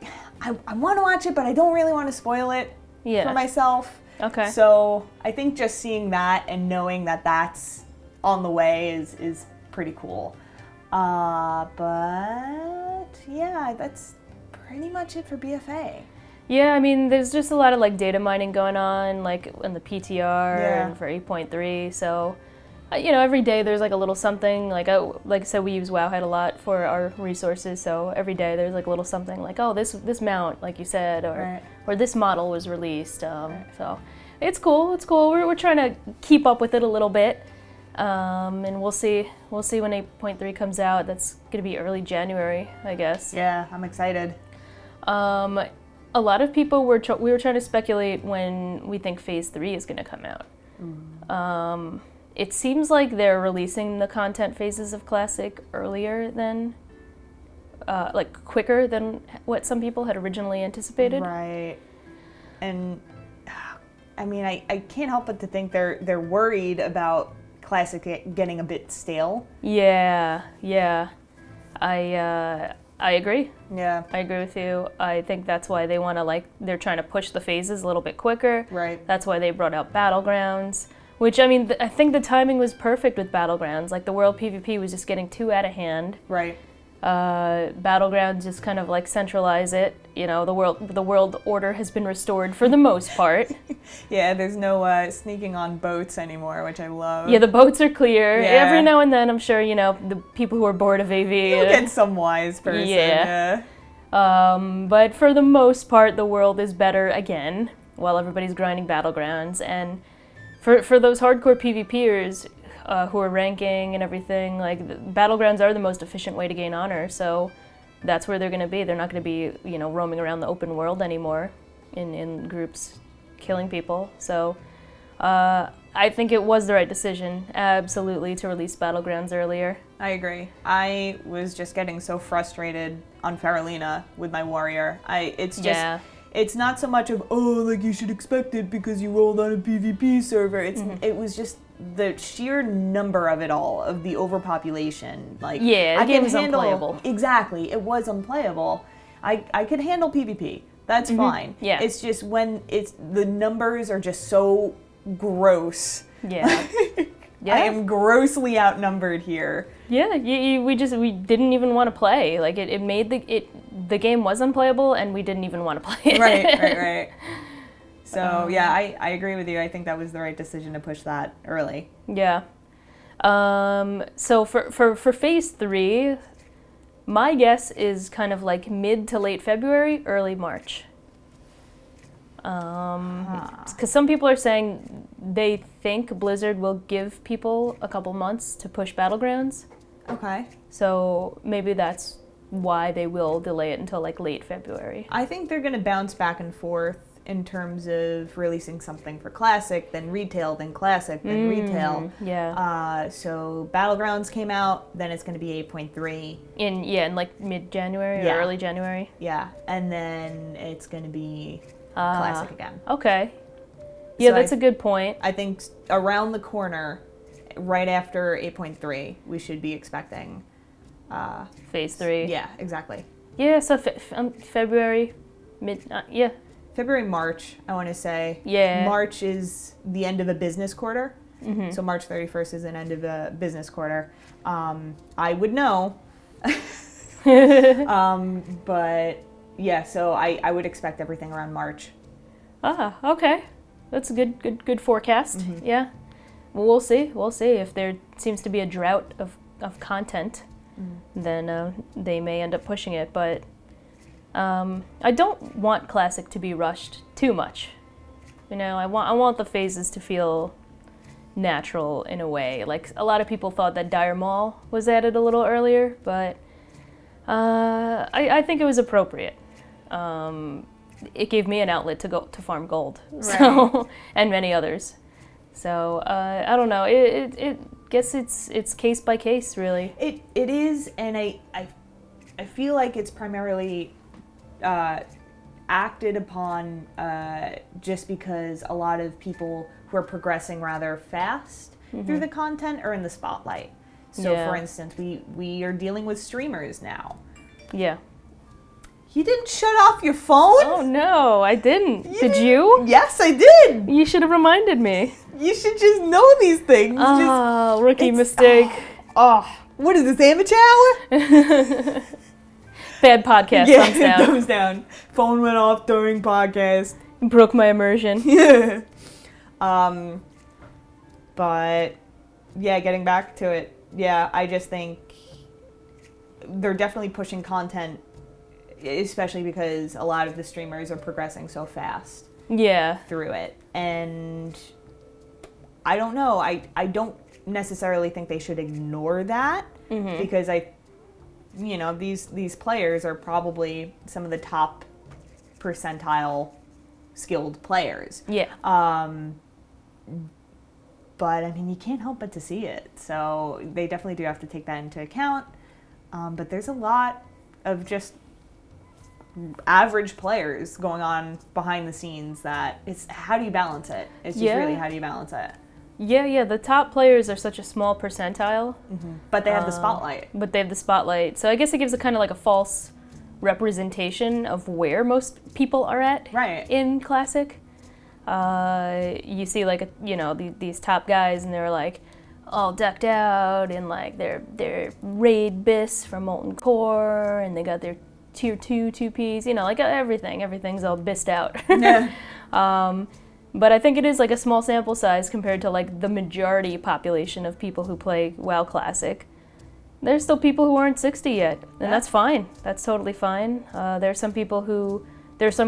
want to watch it, but I don't really want to spoil it for myself. Okay. So I think just seeing that and knowing that that's on the way is pretty cool. But yeah, that's pretty much it for BFA. Yeah, I mean, there's just a lot of like data mining going on, like in the PTR and for 8.3. So, every day there's like a little something. Like I said, we use Wowhead a lot for our resources. So every day there's like a little something, like this mount, like you said, or this model was released. So it's cool. It's cool. We're trying to keep up with it a little bit. And we'll see when 8.3 comes out. That's gonna be early January, I guess. Yeah, I'm excited. A lot of people we were trying to speculate when we think Phase 3 is gonna come out. It seems like they're releasing the content phases of Classic earlier than, quicker than what some people had originally anticipated. Right. And I mean, I can't help but to think they're worried about Classic getting a bit stale. Yeah. I agree. Yeah. I agree with you. I think that's why they want to they're trying to push the phases a little bit quicker. Right. That's why they brought out Battlegrounds, which, I mean, I think the timing was perfect with Battlegrounds. Like, the world PvP was just getting too out of hand. Right. Battlegrounds just kind of centralize it. The world order has been restored for the most part. Yeah, there's no sneaking on boats anymore, which I love. Yeah, the boats are clear. Yeah. Every now and then, I'm sure, the people who are bored of AV. You'll get some wise person. Yeah. But for the most part, the world is better again, while everybody's grinding Battlegrounds. And for those hardcore PvPers who are ranking and everything, Battlegrounds are the most efficient way to gain honor, so that's where they're going to be. They're not going to be, roaming around the open world anymore in groups killing people. So I think it was the right decision, absolutely, to release Battlegrounds earlier. I agree. I was just getting so frustrated on Faralina with my warrior. It's not so much of, you should expect it because you rolled on a PvP server. It was just the sheer number of it all, of the overpopulation. The game was unplayable. Exactly, it was unplayable. I could handle PvP. That's fine. Yeah. It's just when the numbers are just so gross. Yeah. Yeah. I am grossly outnumbered here. Yeah, we didn't even want to play. It made the game was unplayable, and we didn't even want to play it. Right. So yeah, I agree with you. I think that was the right decision to push that early. Yeah. So for Phase 3, my guess is kind of mid to late February, early March. Because some people are saying they think Blizzard will give people a couple months to push Battlegrounds. Okay. So maybe that's why they will delay it until late February. I think they're going to bounce back and forth in terms of releasing something for Classic, then Retail, then Classic, then Retail. Yeah. So Battlegrounds came out, then it's going to be 8.3. In like mid-January or early January? Yeah, and then it's going to be Classic again. Okay. Yeah, So that's a good point. I think around the corner, right after 8.3, we should be expecting... Phase 3. Yeah, exactly. Yeah, so February, February, March, I want to say. Yeah. March is the end of a business quarter. Mm-hmm. So March 31st is an end of a business quarter. I would know. But yeah, so I would expect everything around March. Okay. That's a good forecast. Mm-hmm. Yeah. Well, we'll see. We'll see. If there seems to be a drought of content, then they may end up pushing it. But I don't want Classic to be rushed too much. You know, I want the phases to feel natural in a way. Like, a lot of people thought that Dire Maul was added a little earlier, but I think it was appropriate. It gave me an outlet to go to farm gold, right. So, and many others. So I don't know. It guess it's case by case, really. It is, and I feel like it's primarily acted upon just because a lot of people who are progressing rather fast through the content are in the spotlight. So, for instance, we are dealing with streamers now. Yeah. You didn't shut off your phone? Oh no, I didn't. Did you? Yes, I did. You should have reminded me. You should just know these things. Oh, rookie mistake. What is this, amateur hour? Bad podcast. Yeah, thumbs down. thumbs down. Phone went off during podcast. Broke my immersion. Yeah. But yeah, getting back to it. Yeah, I just think they're definitely pushing content, especially because a lot of the streamers are progressing so fast. Yeah. Through it. And I don't know. I don't necessarily think they should ignore that because these players are probably some of the top percentile skilled players. Yeah. But I mean, you can't help but to see it. So they definitely do have to take that into account. But there's a lot of just average players going on behind the scenes that it's how do you balance it? It's just really how do you balance it? Yeah, the top players are such a small percentile. But they have the spotlight. So I guess it gives a kind of like a false representation of where most people are at in Classic. You see like, these top guys and they're like all decked out in like their raid bis from Molten Core, and they got their tier 2 2Ps, like everything's all bissed out. Yeah. But I think it is like a small sample size compared to like the majority population of people who play WoW Classic. There's still people who aren't 60 yet, and that's fine. That's totally fine. There's some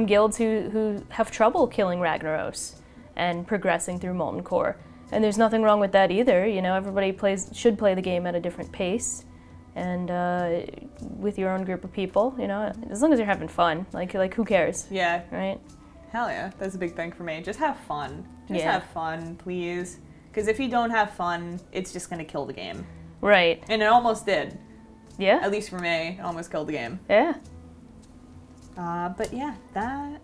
guilds who have trouble killing Ragnaros and progressing through Molten Core. And there's nothing wrong with that either. Everybody should play the game at a different pace and with your own group of people, as long as you're having fun. Like who cares? Yeah. Right? Hell yeah. That's a big thing for me. Just have fun. Have fun, please. Because if you don't have fun, it's just going to kill the game. Right. And it almost did. Yeah? At least for me, it almost killed the game. Yeah. But yeah, that...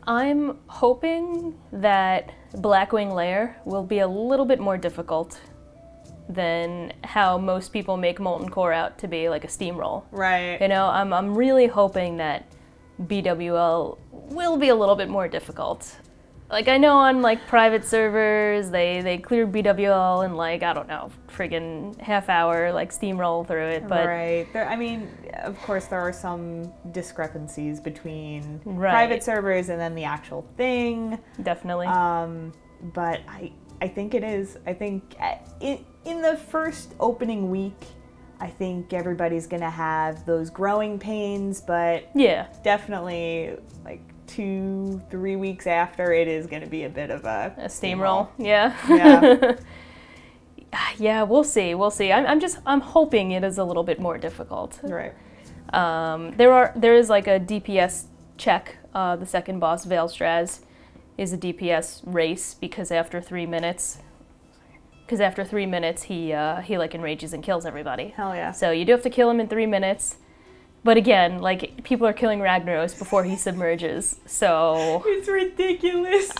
I'm hoping that Blackwing Lair will be a little bit more difficult than how most people make Molten Core out to be, like a steamroll. Right. I'm really hoping that BWL will be a little bit more difficult. Like, I know on like private servers, they cleared BWL in like, I don't know, friggin' half hour, like steamroll through it, but... Right. Of course there are some discrepancies between private servers and then the actual thing. Definitely. But I think it is. I think in the first opening week, I think everybody's gonna have those growing pains, but definitely like 2-3 weeks after, it is going to be a bit of a steamroll. Yeah. Yeah, we'll see. I'm hoping it is a little bit more difficult. Right. There is like a DPS check, the second boss, Veilstraz, is a DPS race because after 3 minutes he like enrages and kills everybody. Hell yeah. So you do have to kill him in 3 minutes. But again, like, people are killing Ragnaros before he submerges, so... It's ridiculous.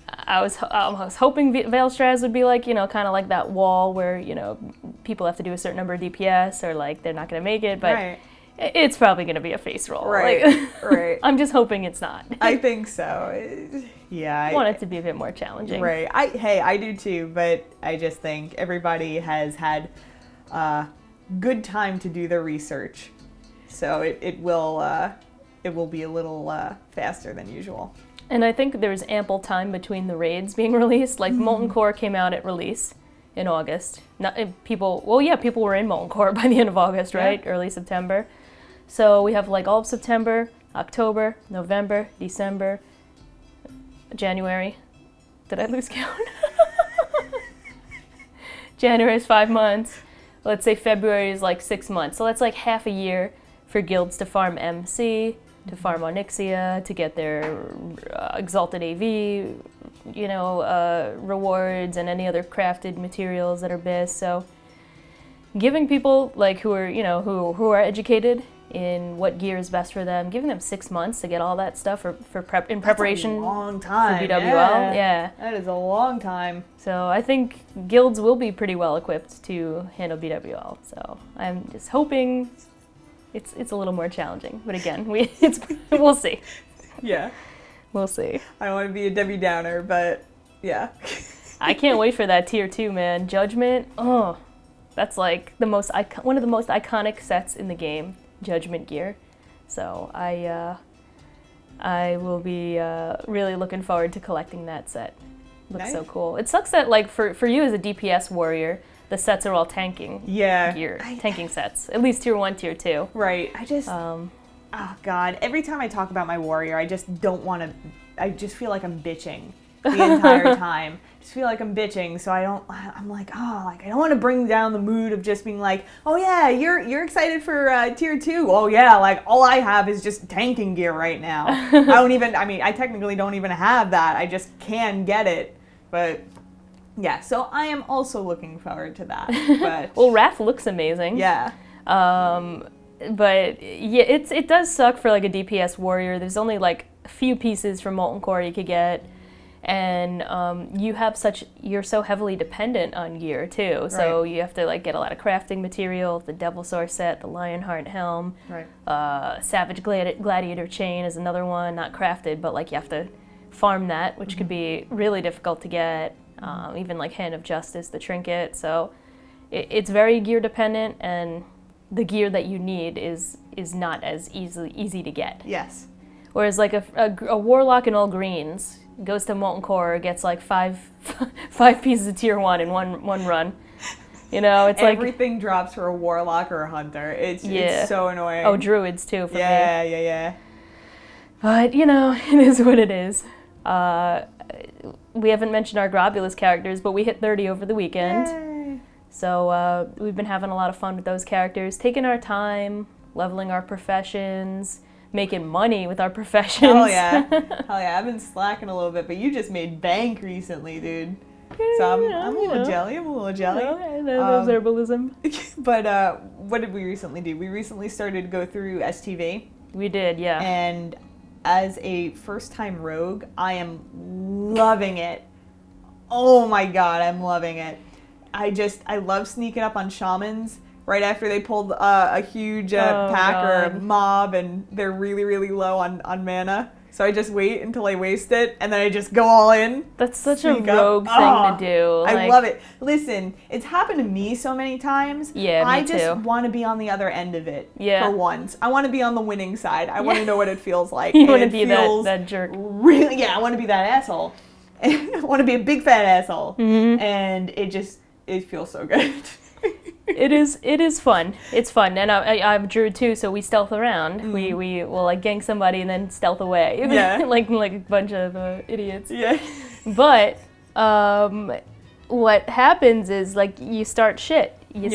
I was hoping Veilstraz would be like, you know, kind of like that wall where, you know, people have to do a certain number of DPS or, like, they're not going to make it, but right. It's probably going to be a face roll. Right, like, right. I'm just hoping it's not. I think so. Yeah. I want it to be a bit more challenging. Right. I do too, but I just think everybody has had good time to do their research, so it will be a little faster than usual. And I think there's ample time between the raids being released. Like, Molten Core came out at release in August. People were in Molten Core by the end of August, right? Yeah. Early September. So we have like all of September, October, November, December, January. Did I lose count? January is 5 months. Let's say February is like 6 months. So that's like half a year for guilds to farm MC, to farm Onyxia, to get their Exalted AV, you know, rewards and any other crafted materials that are best. So giving people like who are educated in what gear is best for them, giving them 6 months to get all that stuff in preparation. That's a long time. For BWL. Yeah. That is a long time. So I think guilds will be pretty well equipped to handle BWL. So I'm just hoping it's a little more challenging. But again, we'll see. Yeah. We'll see. I don't want to be a Debbie Downer, but yeah. I can't wait for that tier 2, man. Judgment. Oh, that's like one of the most iconic sets in the game. Judgment gear. So I will be really looking forward to collecting that set. Looks nice. So cool. It sucks that like for you as a DPS warrior, the sets are all tanking gear, tanking sets. At least tier 1, tier 2. Right. I just oh god, every time I talk about my warrior, I just don't want to. I just feel like I'm bitching the entire time. Just feel like I'm bitching, so I'm like, I don't want to bring down the mood of just being like, oh yeah, you're excited for tier 2. Oh yeah, like all I have is just tanking gear right now. I technically don't even have that. I just can get it. But yeah, so I am also looking forward to that. But well, Wrath looks amazing. Yeah. But yeah, it does suck for like a DPS warrior. There's only like a few pieces from Molten Core you could get. And you're so heavily dependent on gear too. So you have to like get a lot of crafting material, the Devil Source set, the Lionheart helm, Savage Gladiator chain is another one, not crafted, but like you have to farm that, which could be really difficult to get. Even like Hand of Justice, the trinket. So it's very gear dependent, and the gear that you need is not as easy to get. Yes. Whereas like a warlock in all greens goes to Molten Core, gets like five pieces of tier 1 in one run. You know, it's like everything drops for a warlock or a hunter. It's so annoying. Oh, druids too for me. Yeah. But you know, it is what it is. We haven't mentioned our Globulus characters, but we hit 30 over the weekend. Yay. So we've been having a lot of fun with those characters, taking our time, leveling our professions, making money with our professions. Hell yeah. I've been slacking a little bit, but you just made bank recently, dude. So I'm a little jelly. There's herbalism. But what did we recently do? We recently started to go through STV. We did, yeah. And as a first-time rogue, I am loving it. Oh my god, I'm loving it. I love sneaking up on shamans right after they pulled a huge pack or a mob and they're really, really low on mana. So I just wait until I waste it and then I just go all in. That's such a rogue thing to do. I love it. Listen, it's happened to me so many times. Yeah, me I just want to be on the other end of it for once. I want to be on the winning side. I want to know what it feels like. You want to be that jerk. Really, yeah, I want to be that asshole. I want to be a big fat asshole. Mm-hmm. And it feels so good. It is fun. It's fun, and I'm Druid too, so we stealth around. Mm-hmm. We will like gank somebody and then stealth away, like a bunch of idiots. Yeah. But what happens is like you start shit. And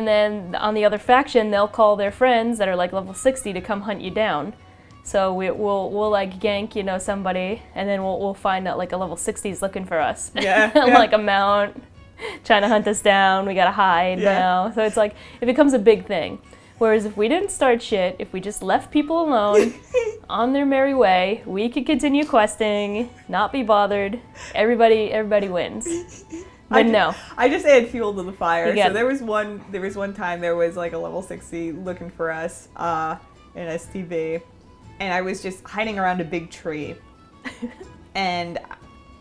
then on the other faction, they'll call their friends that are like level 60 to come hunt you down. So we'll like gank, you know, somebody, and then we'll find out like a level 60's looking for us. Yeah. Like a mount, trying to hunt us down. We gotta hide now. So it's like it becomes a big thing. Whereas if we didn't start shit, if we just left people alone on their merry way, we could continue questing, not be bothered. Everybody wins. But no. I just add fuel to the fire. Yeah. So there was one time there was like a level 60 looking for us in STB, and I was just hiding around a big tree, and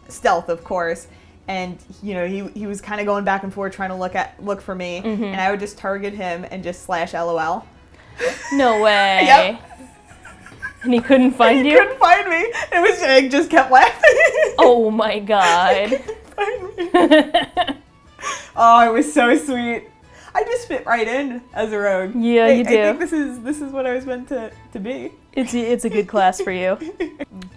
stealth, of course. And you know he was kind of going back and forth trying to look for me, and I would just target him and just slash LOL. No way. Yep. And he couldn't find you? He couldn't find me. It was I just kept laughing. Oh my god. Find me. Oh, it was so sweet. I just fit right in as a rogue. Yeah, you do. I think this is what I was meant to be. It's a good class for you.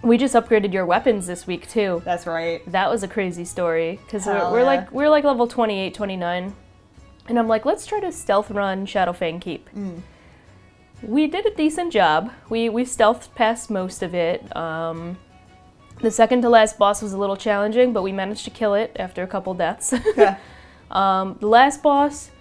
We just upgraded your weapons this week too. That's right. That was a crazy story because Hell yeah. we're like level 28, 29, and I'm like, let's try to stealth run Shadowfang Keep. We did a decent job. We stealthed past most of it. The second to last boss was a little challenging, but we managed to kill it after a couple deaths. Yeah. The last boss,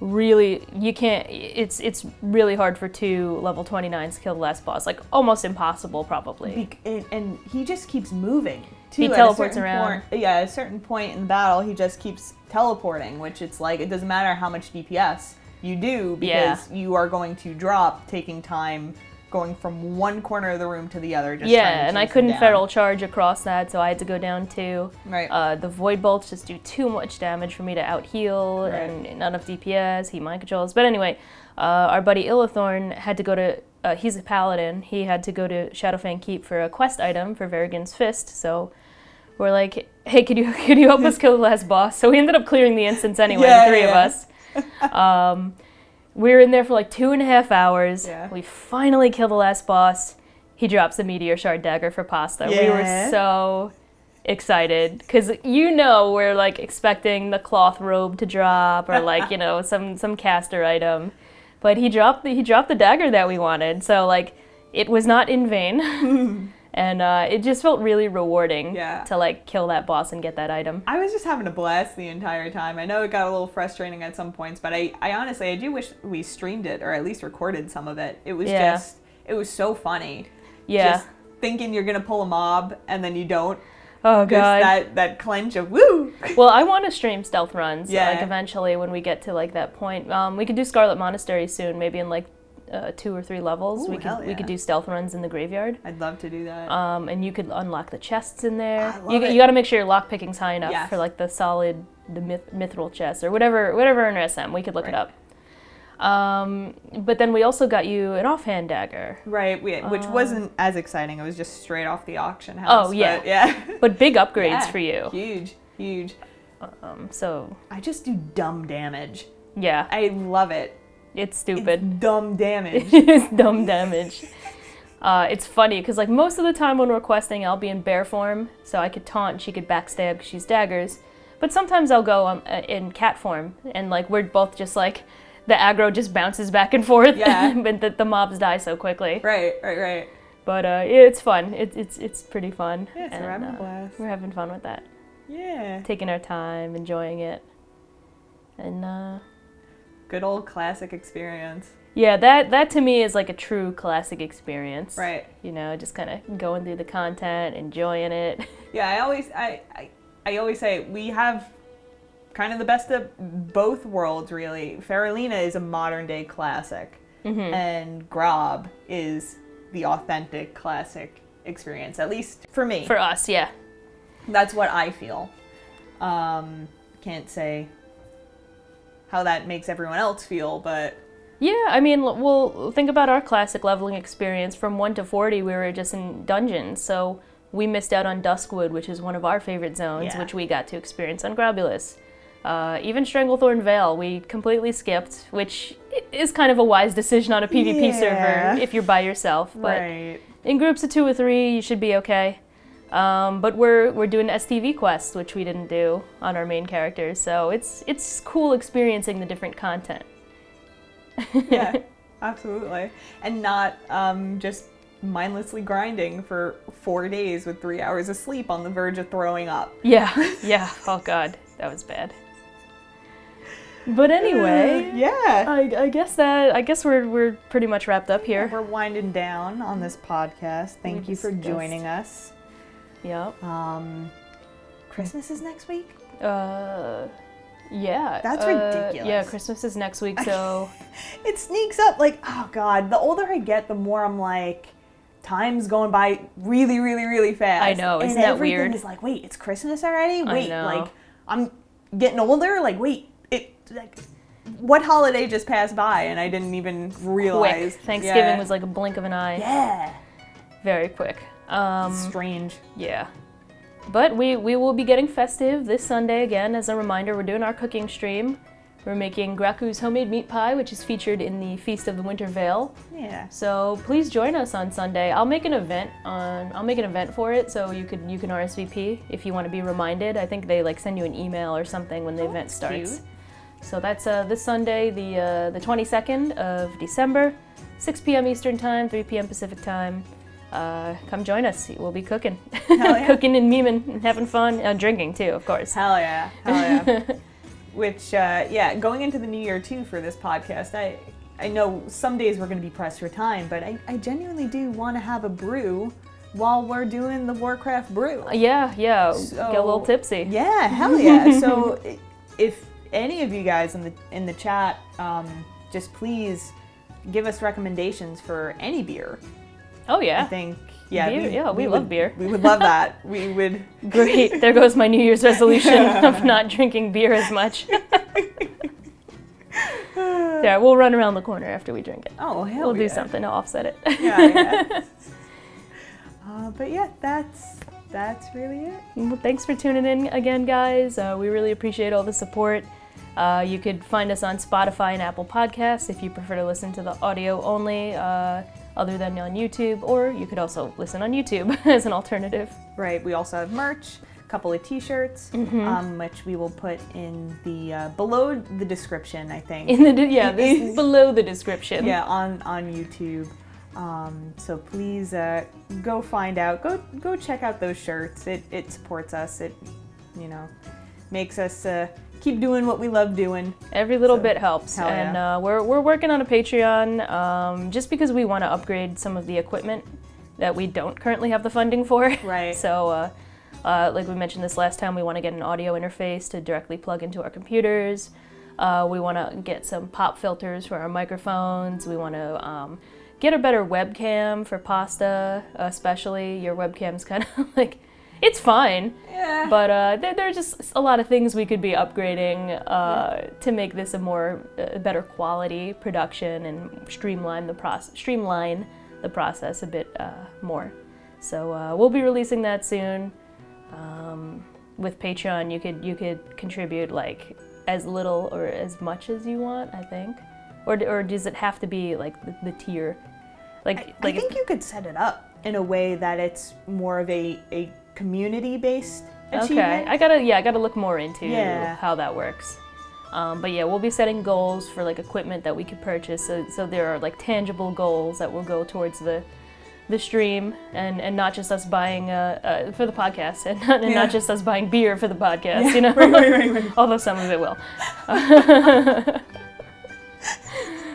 really, you can't, it's really hard for 2 level 29s to kill the last boss. Like, almost impossible, probably. And he just keeps moving, too. He teleports around. At a certain point in the battle, he just keeps teleporting, which it's like, it doesn't matter how much DPS you do, because you are going to drop, taking time going from one corner of the room to the other. Just trying to and I chase couldn't him down. feral charge across that, so I had to go down too. Right. The void bolts just do too much damage for me to out heal, and not enough DPS, he mind controls. But anyway, our buddy Illithorn had to go to, he's a paladin, he had to go to Shadowfang Keep for a quest item for Varigan's Fist, so we're like, hey, could you help us kill the last boss? So we ended up clearing the instance anyway, the three of us. We were in there for like 2.5 hours. Yeah. We finally kill the last boss. He drops a meteor shard dagger for Pasta. Yeah. We were so excited because we're like expecting the cloth robe to drop or like some caster item, but he dropped the dagger that we wanted. So like it was not in vain. And it just felt really rewarding to like kill that boss and get that item. I was just having a blast the entire time. I know it got a little frustrating at some points, but I honestly, I do wish we streamed it or at least recorded some of it. It was it was so funny. Yeah. Just thinking you're going to pull a mob and then you don't. Oh, God. Just that clench of woo! Well, I want to stream stealth runs, Yeah. like eventually when we get to like that point. We could do Scarlet Monastery soon, maybe in like 2 or 3 levels. Ooh, we hell yeah. could do stealth runs in the graveyard. I'd love to do that. And you could unlock the chests in there. I love it. You got to make sure your lockpicking's high enough Yes. for like the mithril chest or whatever in SM. We could look it up. But then we also got you an offhand dagger. Right, which wasn't as exciting. It was just straight off the auction house. Oh, yeah. But, yeah. But big upgrades Yeah, for you. Huge. So I just do dumb damage. yeah, I love it. it's stupid. It's dumb damage. It's dumb damage. It's funny because like most of the time when we're questing, I'll be in bear form, so I could taunt, she could backstab because she's daggers. But sometimes I'll go in cat form, and like we're both just like the aggro just bounces back and forth, but the mobs die so quickly. Right. But it's fun. It's pretty fun. Yeah, so we're having a blast. We're having fun with that. Yeah. Taking our time, enjoying it, and Good old classic experience. yeah, that to me is like a true classic experience. Right. Just kind of going through the content, enjoying it. Yeah, I always say we have kind of the best of both worlds, really. Faralina is a modern day classic, and Grob is the authentic classic experience, at least for me. For us, yeah. That's what I feel. Can't say how that makes everyone else feel, but Yeah, I mean, well, think about our classic leveling experience. From 1 to 40, we were just in dungeons, so we missed out on Duskwood, which is one of our favorite zones, which we got to experience on Grobulus. Even Stranglethorn Vale, we completely skipped, which is kind of a wise decision on a PvP server if you're by yourself. But in groups of 2 or 3, you should be okay. But we're doing STV quests, which we didn't do on our main characters, so it's cool experiencing the different content. Yeah, absolutely. And not just mindlessly grinding for 4 days with 3 hours of sleep on the verge of throwing up. Yeah. Oh God, that was bad. But anyway, yeah. I guess we're pretty much wrapped up here. We're winding down on this podcast. Thank you for joining us. Yep. Christmas is next week? Yeah. That's ridiculous. Yeah, Christmas is next week, so... It sneaks up, like, oh God, the older I get, the more I'm like, time's going by really, really, really fast. I know, isn't that weird? Everything is like, wait, it's Christmas already? Wait, I know. like, I'm getting older? Like, wait, what holiday just passed by and I didn't even realize? Quick. Thanksgiving was like a blink of an eye. Yeah. Very quick. Strange. Yeah. But we will be getting festive this Sunday again. As a reminder, we're doing our cooking stream. We're making Graku's homemade meat pie, which is featured in the Feast of the Winter Veil. Yeah. So please join us on Sunday. I'll make an event for it, so you can RSVP if you want to be reminded. I think they like send you an email or something when the event starts. Cute. So that's this Sunday, the 22nd of December, 6 p.m. Eastern Time, 3 p.m. Pacific Time. Come join us. We'll be cooking. Hell yeah. Cooking and memeing and having fun. Drinking too, of course. Hell yeah. Hell yeah. Which, going into the new year too for this podcast, I know some days we're going to be pressed for time, but I genuinely do want to have a brew while we're doing the Warcraft Brew. Yeah. So, get a little tipsy. Yeah, hell yeah. So if any of you guys in the chat, just please give us recommendations for any beer. Oh yeah. I think, yeah. Beer? We love beer. We would love that. We would. Great. There goes my New Year's resolution of not drinking beer as much. Yeah, we'll run around the corner after we drink it. Oh, hell yeah. We'll do something to offset it. Yeah. But yeah, that's really it. Well, thanks for tuning in again, guys. We really appreciate all the support. You could find us on Spotify and Apple Podcasts if you prefer to listen to the audio only, other than on YouTube, or you could also listen on YouTube as an alternative. Right. We also have merch, a couple of T-shirts, which we will put in the below the description, I think. Below the description. Yeah, on YouTube. So please go find out. Go check out those shirts. It supports us. It makes us keep doing what we love doing. Every little bit helps. Hell yeah. And we're working on a Patreon just because we want to upgrade some of the equipment that we don't currently have the funding for. Right. So like we mentioned this last time, we want to get an audio interface to directly plug into our computers. We want to get some pop filters for our microphones. We want to get a better webcam for Pasta, especially. Your webcam's kind of like, it's fine. Yeah. But there are just a lot of things we could be upgrading to make this a better quality production and streamline the process a bit more. So we'll be releasing that soon. With Patreon, you could contribute like as little or as much as you want, I think. Or does it have to be like the tier? I think you could set it up in a way that it's more of a community-based achievement. Okay, I gotta look more into how that works. But yeah, we'll be setting goals for like equipment that we could purchase. So there are like tangible goals that will go towards the stream and not just us buying for the podcast and not just us buying beer for the podcast. Yeah. Right. Although some of it will.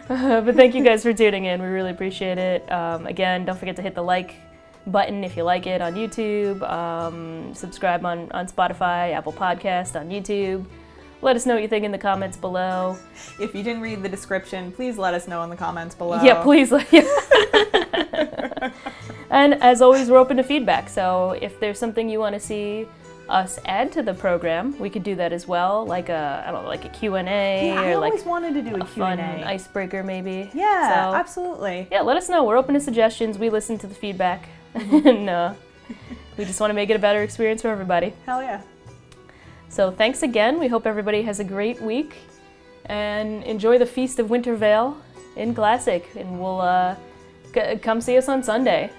But thank you guys for tuning in. We really appreciate it. Again, don't forget to hit the like button if you like it on YouTube. Subscribe on Spotify, Apple Podcast, on YouTube. Let us know what you think in the comments below. If you didn't read the description, please let us know in the comments below. Yeah, please. And as always, we're open to feedback. So if there's something you want to see us add to the program, we could do that as well, like a Q&A. Yeah, I or always wanted to do a Q&A. Fun icebreaker maybe. Yeah, so, absolutely. Yeah, let us know. We're open to suggestions. We listen to the feedback. And we just want to make it a better experience for everybody. Hell yeah. So thanks again. We hope everybody has a great week and enjoy the Feast of Winter Veil in Classic. And we'll come see us on Sunday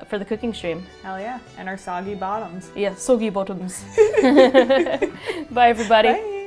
for the cooking stream. Hell yeah. And our soggy bottoms. Yeah, soggy bottoms. Bye, everybody. Bye.